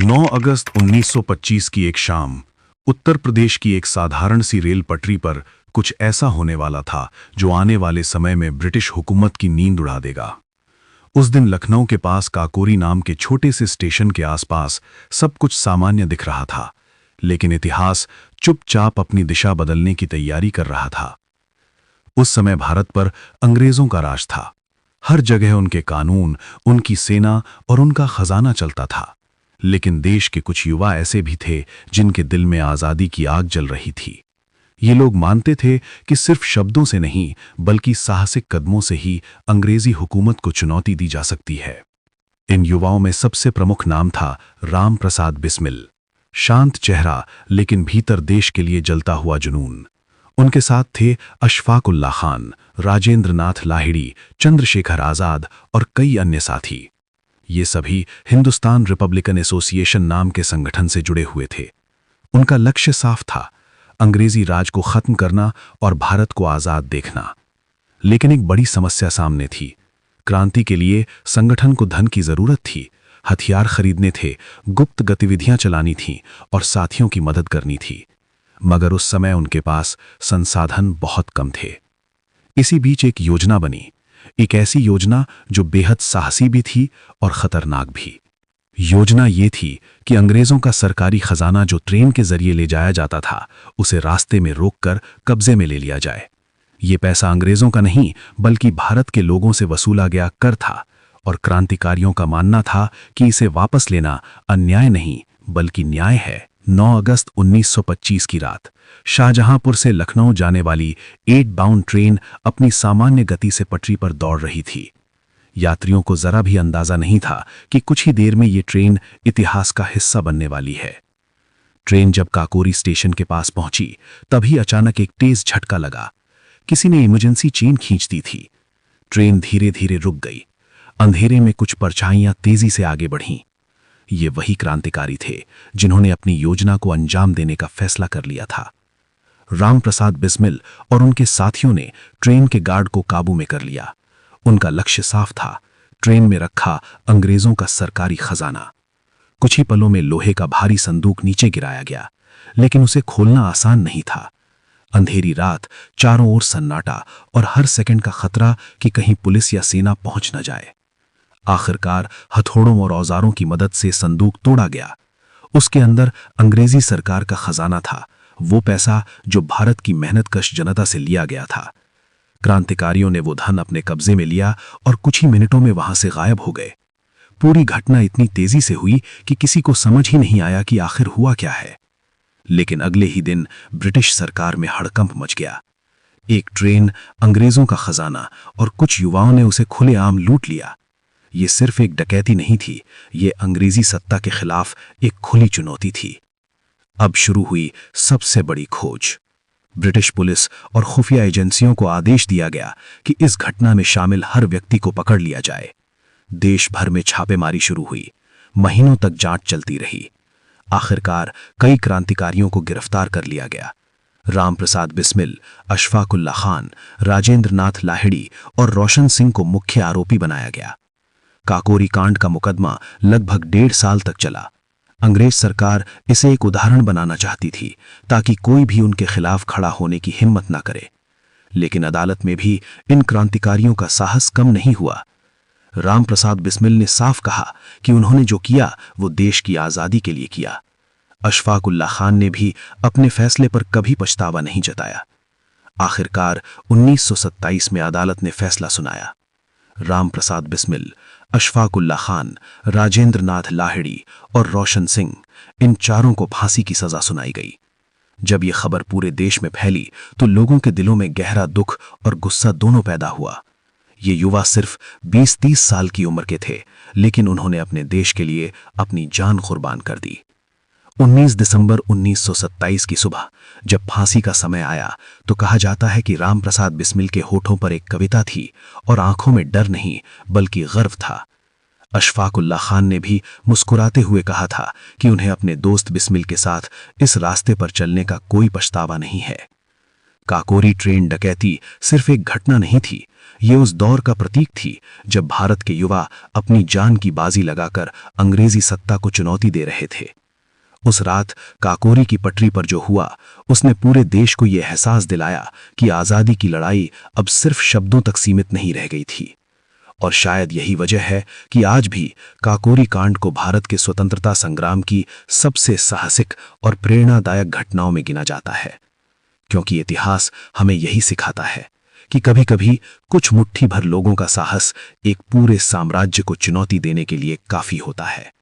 9 अगस्त 1925 की एक शाम उत्तर प्रदेश की एक साधारण सी रेल पटरी पर कुछ ऐसा होने वाला था जो आने वाले समय में ब्रिटिश हुकूमत की नींद उड़ा देगा। उस दिन लखनऊ के पास काकोरी नाम के छोटे से स्टेशन के आसपास सब कुछ सामान्य दिख रहा था, लेकिन इतिहास चुपचाप अपनी दिशा बदलने की तैयारी कर रहा था। उस समय भारत पर अंग्रेजों का राज था। हर जगह उनके कानून, उनकी सेना और उनका खजाना चलता था। लेकिन देश के कुछ युवा ऐसे भी थे जिनके दिल में आज़ादी की आग जल रही थी। ये लोग मानते थे कि सिर्फ शब्दों से नहीं बल्कि साहसिक कदमों से ही अंग्रेजी हुकूमत को चुनौती दी जा सकती है। इन युवाओं में सबसे प्रमुख नाम था राम प्रसाद बिस्मिल। शांत चेहरा लेकिन भीतर देश के लिए जलता हुआ जुनून। उनके साथ थे अशफाक उल्लाह खान, राजेंद्र नाथ लाहिड़ी, चंद्रशेखर आजाद और कई अन्य साथी। ये सभी हिंदुस्तान रिपब्लिकन एसोसिएशन नाम के संगठन से जुड़े हुए थे। उनका लक्ष्य साफ था, अंग्रेजी राज को खत्म करना और भारत को आजाद देखना। लेकिन एक बड़ी समस्या सामने थी। क्रांति के लिए संगठन को धन की जरूरत थी, हथियार खरीदने थे, गुप्त गतिविधियां चलानी थीं और साथियों की मदद करनी थी। मगर उस समय उनके पास संसाधन बहुत कम थे। इसी बीच एक योजना बनी, एक ऐसी योजना जो बेहद साहसी भी थी और खतरनाक भी। योजना ये थी कि अंग्रेजों का सरकारी खजाना जो ट्रेन के जरिए ले जाया जाता था, उसे रास्ते में रोककर कब्जे में ले लिया जाए। ये पैसा अंग्रेजों का नहीं बल्कि भारत के लोगों से वसूला गया कर था और क्रांतिकारियों का मानना था कि इसे वापस लेना अन्याय नहीं बल्कि न्याय है। 9 अगस्त 1925 की रात शाहजहांपुर से लखनऊ जाने वाली 8 बाउंड ट्रेन अपनी सामान्य गति से पटरी पर दौड़ रही थी। यात्रियों को जरा भी अंदाजा नहीं था कि कुछ ही देर में ये ट्रेन इतिहास का हिस्सा बनने वाली है। ट्रेन जब काकोरी स्टेशन के पास पहुंची तभी अचानक एक तेज झटका लगा। किसी ने इमरजेंसी चेन खींच दी थी। ट्रेन धीरे धीरे रुक गई। अंधेरे में कुछ परछाइयां तेजी से आगे बढ़ीं। ये वही क्रांतिकारी थे जिन्होंने अपनी योजना को अंजाम देने का फैसला कर लिया था। राम प्रसाद बिस्मिल और उनके साथियों ने ट्रेन के गार्ड को काबू में कर लिया। उनका लक्ष्य साफ था, ट्रेन में रखा अंग्रेजों का सरकारी खजाना। कुछ ही पलों में लोहे का भारी संदूक नीचे गिराया गया, लेकिन उसे खोलना आसान नहीं था। अंधेरी रात, चारों ओर सन्नाटा और हर सेकंड का खतरा कि कहीं पुलिस या सेना पहुंच न जाए। आखिरकार हथौड़ों और औजारों की मदद से संदूक तोड़ा गया। उसके अंदर अंग्रेजी सरकार का खजाना था, वो पैसा जो भारत की मेहनतकश जनता से लिया गया था। क्रांतिकारियों ने वो धन अपने कब्जे में लिया और कुछ ही मिनटों में वहां से गायब हो गए। पूरी घटना इतनी तेजी से हुई कि किसी को समझ ही नहीं आया कि आखिर हुआ क्या है। लेकिन अगले ही दिन ब्रिटिश सरकार में हड़कंप मच गया। एक ट्रेन, अंग्रेजों का खजाना और कुछ युवाओं ने उसे खुलेआम लूट लिया। ये सिर्फ एक डकैती नहीं थी, ये अंग्रेजी सत्ता के खिलाफ एक खुली चुनौती थी। अब शुरू हुई सबसे बड़ी खोज। ब्रिटिश पुलिस और खुफिया एजेंसियों को आदेश दिया गया कि इस घटना में शामिल हर व्यक्ति को पकड़ लिया जाए। देश भर में छापेमारी शुरू हुई। महीनों तक जांच चलती रही। आखिरकार कई क्रांतिकारियों को गिरफ्तार कर लिया गया। राम प्रसाद बिस्मिल, अशफाक उल्लाह खान, राजेंद्र नाथ लाहिड़ी और रोशन सिंह को मुख्य आरोपी बनाया गया। काकोरी कांड का मुकदमा लगभग 1.5 साल तक चला। अंग्रेज सरकार इसे एक उदाहरण बनाना चाहती थी ताकि कोई भी उनके खिलाफ खड़ा होने की हिम्मत ना करे। लेकिन अदालत में भी इन क्रांतिकारियों का साहस कम नहीं हुआ। राम प्रसाद बिस्मिल ने साफ कहा कि उन्होंने जो किया वो देश की आजादी के लिए किया। अशफाक उल्लाह खान ने भी अपने फैसले पर कभी पछतावा नहीं जताया। आखिरकार 1927 में अदालत ने फैसला सुनाया। राम प्रसाद बिस्मिल, अशफाक उल्लाह खान, राजेंद्र नाथ लाहिड़ी और रोशन सिंह, इन चारों को फांसी की सजा सुनाई गई। जब यह खबर पूरे देश में फैली तो लोगों के दिलों में गहरा दुख और गुस्सा दोनों पैदा हुआ। ये युवा सिर्फ 20-30 साल की उम्र के थे, लेकिन उन्होंने अपने देश के लिए अपनी जान कुर्बान कर दी। 19 दिसंबर 1927 की सुबह जब फांसी का समय आया तो कहा जाता है कि राम प्रसाद बिस्मिल के होठों पर एक कविता थी और आंखों में डर नहीं बल्कि गर्व था। अशफाक उल्लाह खान ने भी मुस्कुराते हुए कहा था कि उन्हें अपने दोस्त बिस्मिल के साथ इस रास्ते पर चलने का कोई पछतावा नहीं है। काकोरी ट्रेन डकैती सिर्फ एक घटना नहीं थी, ये उस दौर का प्रतीक थी जब भारत के युवा अपनी जान की बाजी लगाकर अंग्रेजी सत्ता को चुनौती दे रहे थे। उस रात काकोरी की पटरी पर जो हुआ, उसने पूरे देश को यह एहसास दिलाया कि आज़ादी की लड़ाई अब सिर्फ शब्दों तक सीमित नहीं रह गई थी। और शायद यही वजह है कि आज भी काकोरी कांड को भारत के स्वतंत्रता संग्राम की सबसे साहसिक और प्रेरणादायक घटनाओं में गिना जाता है, क्योंकि इतिहास हमें यही सिखाता है कि कभी-कभी कुछ मुट्ठी भर लोगों का साहस एक पूरे साम्राज्य को चुनौती देने के लिए काफी होता है।